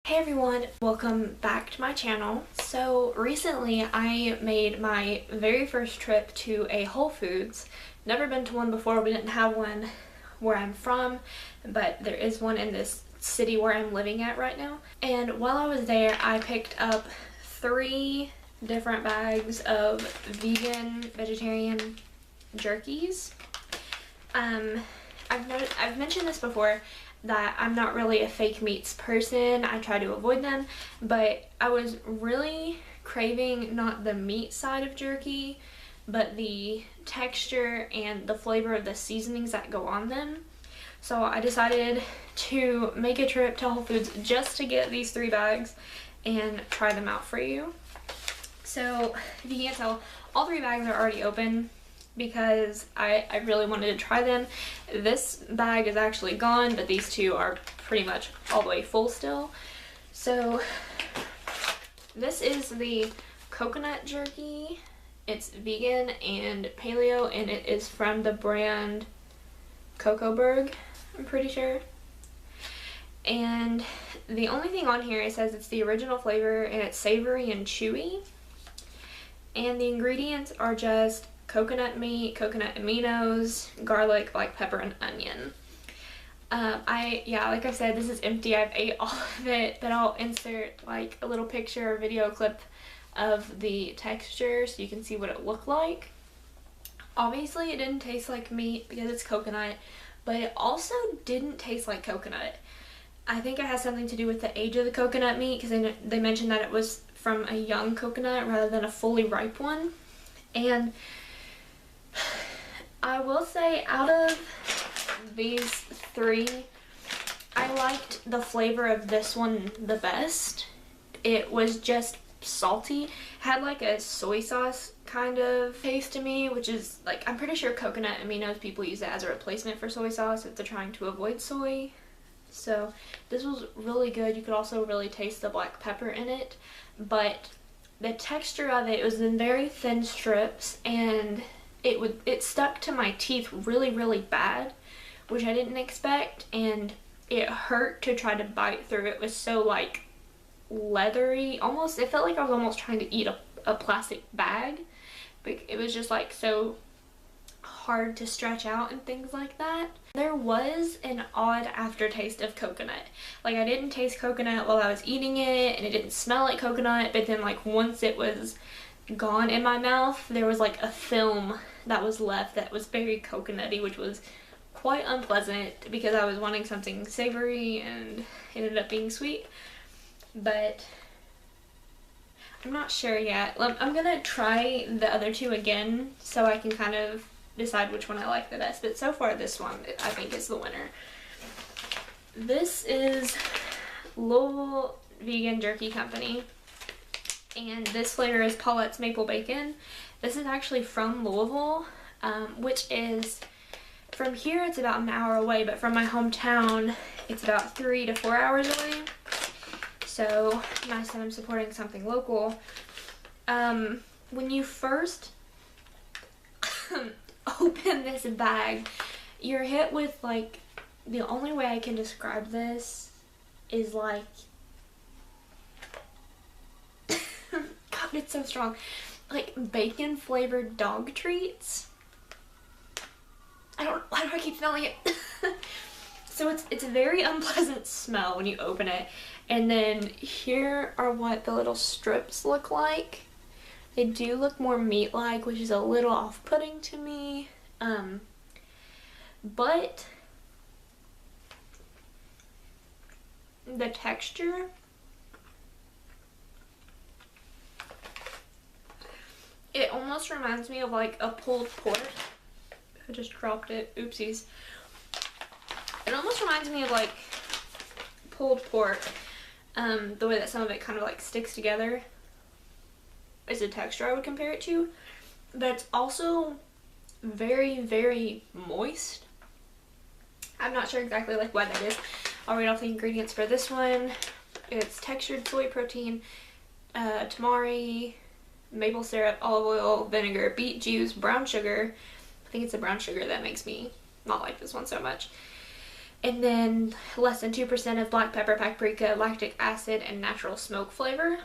Hey everyone, welcome back to my channel. So recently I made my very first trip to a Whole Foods. Never been to one before. We didn't have one where I'm from, but there is one in this city where I'm living at right now. And while I was there, I picked up 3 different bags of vegan, vegetarian jerkies. I've mentioned this before, that I'm not really a fake meats person. I try to avoid them, but I was really craving not the meat side of jerky, but the texture and the flavor of the seasonings that go on them. So I decided to make a trip to Whole Foods just to get these 3 bags and try them out for you. So if you can't tell, all 3 bags are already open because I really wanted to try them. This bag is actually gone, but these 2 are pretty much all the way full still. So this is the coconut jerky. It's vegan and paleo, and it is from the brand Cocoberg, I'm pretty sure. And the only thing on here, it says it's the original flavor and it's savory and chewy. And the ingredients are just coconut meat, coconut aminos, garlic, black pepper, and onion. Like I said, this is empty. I've ate all of it, but I'll insert like a little picture or video clip of the texture so you can see what it looked like. Obviously, it didn't taste like meat because it's coconut, but it also didn't taste like coconut. I think it has something to do with the age of the coconut meat, because they mentioned that it was from a young coconut rather than a fully ripe one. And I will say, out of these 3, I liked the flavor of this one the best. It was just salty. It had like a soy sauce kind of taste to me, which is like, I'm pretty sure coconut aminos, people use that as a replacement for soy sauce if they're trying to avoid soy. So this was really good. You could also really taste the black pepper in it, but the texture of it was in very thin strips, and it stuck to my teeth really bad, which I didn't expect, and it hurt to try to bite through. It was so like leathery, almost, it felt like I was almost trying to eat a plastic bag, but it was just like so hard to stretch out and things like that. There was an odd aftertaste of coconut. Like, I didn't taste coconut while I was eating it, and it didn't smell like coconut, but then like once it was gone in my mouth, there was like a film that was left that was very coconutty, which was quite unpleasant because I was wanting something savory and it ended up being sweet. But I'm not sure yet. I'm gonna try the other 2 again so I can kind of decide which one I like the best, but so far this one I think is the winner. This is Louisville Vegan Jerky Company, and this flavor is Paulette's Maple Bacon. This is actually from Louisville, which is, from here it's about an hour away, but from my hometown it's about 3 to 4 hours away. So nice that I'm supporting something local. When you first open this bag, you're hit with like, the only way I can describe this is like, God, it's so strong, like bacon flavored dog treats. Why do I keep smelling it? So it's a very unpleasant smell when you open it. And then here are what the little strips look like. They do look more meat-like, which is a little off-putting to me. But the texture, it almost reminds me of like a pulled pork. I just dropped it. Oopsies. It almost reminds me of like pulled pork. The way that some of it kind of like sticks together is the texture I would compare it to, but it's also very moist. I'm not sure exactly like why that is. I'll read off the ingredients for this one. It's textured soy protein, tamari, maple syrup, olive oil, vinegar, beet juice, brown sugar. I think it's the brown sugar that makes me not like this one so much. and then less than 2% of black pepper, paprika, lactic acid, and natural smoke flavor.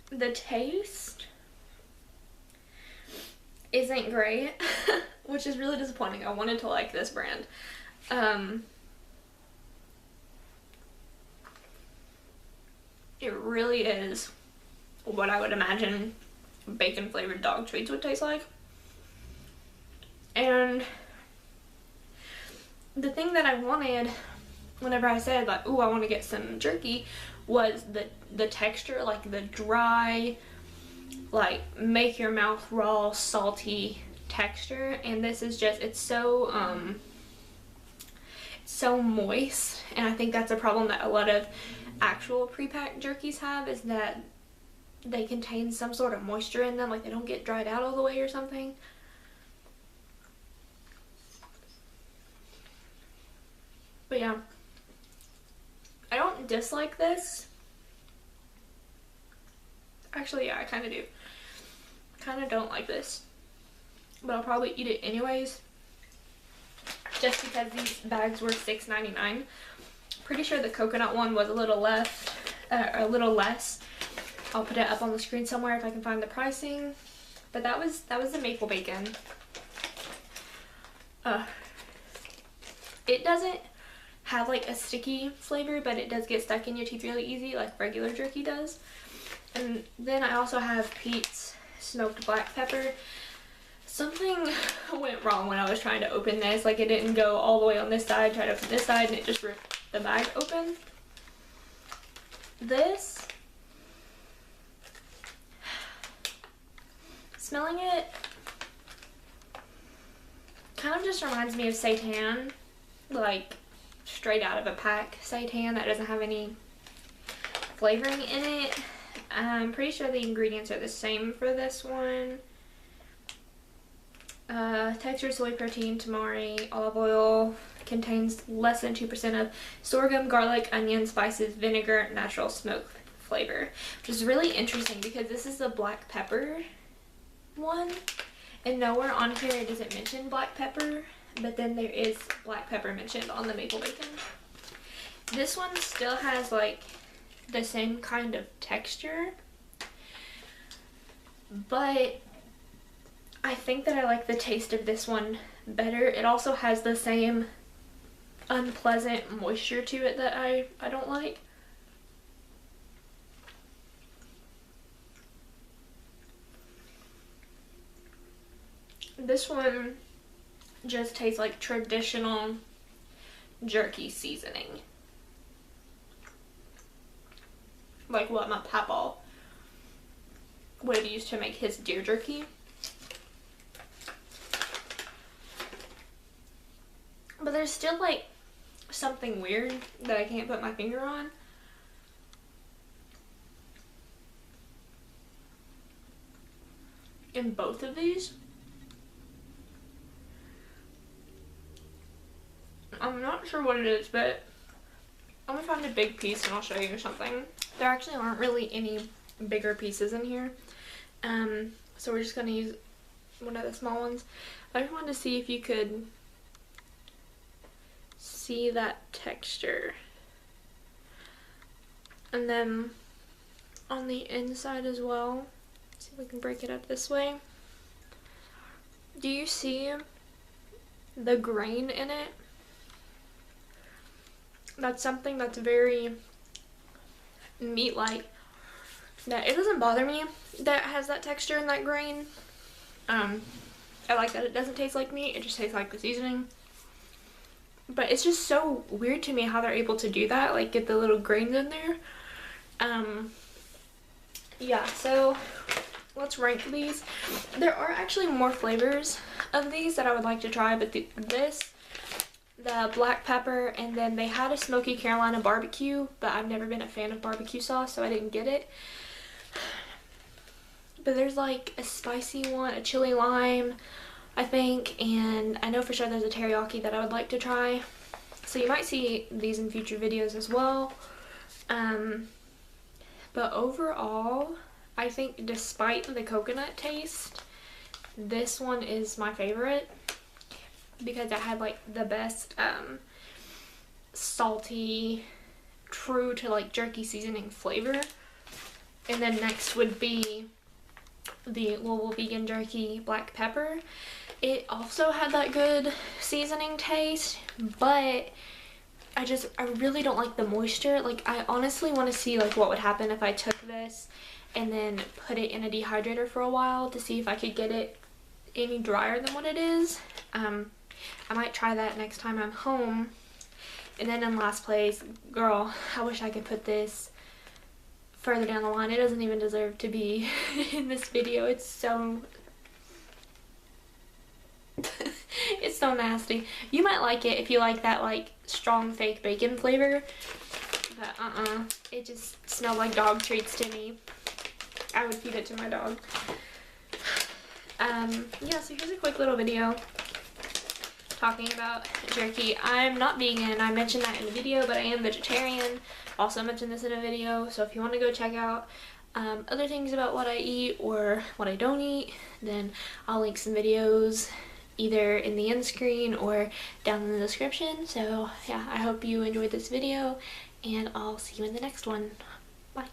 The taste isn't great, which is really disappointing. I wanted to like this brand. It really is what I would imagine bacon flavored dog treats would taste like. And the thing that I wanted whenever I said like, ooh, I want to get some jerky, was the texture, like the dry, like make your mouth raw, salty texture. And this is just, it's so moist, and I think that's a problem that a lot of actual pre-packed jerkies have, is that they contain some sort of moisture in them, like they don't get dried out all the way or something. But yeah, I don't dislike this. Actually, yeah, I kind of do. Kind of don't like this, but I'll probably eat it anyways, just because these bags were $6.99. Pretty sure the coconut one was a little less. I'll put it up on the screen somewhere if I can find the pricing. But that was the maple bacon. It doesn't have like a sticky flavor, but it does get stuck in your teeth really easy, like regular jerky does. And then I also have Pete's smoked black pepper. Something went wrong when I was trying to open this. Like, it didn't go all the way on this side. Tried to open this side and it just ripped the bag open. This, smelling it, kind of just reminds me of seitan, like straight out of a pack seitan that doesn't have any flavoring in it. I'm pretty sure the ingredients are the same for this one. Textured soy protein, tamari, olive oil, contains less than 2% of sorghum, garlic, onion, spices, vinegar, natural smoke flavor. Which is really interesting because this is the black pepper one, and nowhere on here does it mention black pepper, but then there is black pepper mentioned on the maple bacon. This one still has like the same kind of texture, but I think that I like the taste of this one better. It also has the same unpleasant moisture to it that I don't like. This one just tastes like traditional jerky seasoning. Like what my papa would have used to make his deer jerky. But there's still like something weird that I can't put my finger on. In both of these. I'm not sure what it is, but I'm gonna find a big piece and I'll show you something. There actually aren't really any bigger pieces in here. So we're just gonna use one of the small ones. I just wanted to see if you could see that texture. And then on the inside as well, let's see if we can break it up this way. Do you see the grain in it? That's something that's very meat-like. That it doesn't bother me that it has that texture and that grain. I like that it doesn't taste like meat, it just tastes like the seasoning. But it's just so weird to me how they're able to do that, like get the little grains in there. Yeah, so let's rank these. There are actually more flavors of these that I would like to try, but the black pepper, and then they had a smoky Carolina barbecue, but I've never been a fan of barbecue sauce, so I didn't get it. But there's like a spicy one, a chili lime, I think, and I know for sure there's a teriyaki that I would like to try. So you might see these in future videos as well. But overall, I think despite the coconut taste, this one is my favorite because it had like the best salty, true to like jerky seasoning flavor. And then next would be the Louisville Vegan Jerky Black Pepper. It also had that good seasoning taste, but I really don't like the moisture. Like, I honestly want to see like what would happen if I took this and then put it in a dehydrator for a while to see if I could get it any drier than what it is. I might try that next time I'm home. And then in last place, girl, I wish I could put this further down the line. It doesn't even deserve to be in this video. It's so it's so nasty. You might like it if you like that like strong fake bacon flavor, but it just smelled like dog treats to me. I would feed it to my dog. Yeah, so here's a quick little video talking about jerky. I'm not vegan, I mentioned that in the video, but I am vegetarian. Also mentioned this in a video, so if you want to go check out other things about what I eat or what I don't eat, then I'll link some videos either in the end screen or down in the description. So yeah, I hope you enjoyed this video, and I'll see you in the next one. Bye.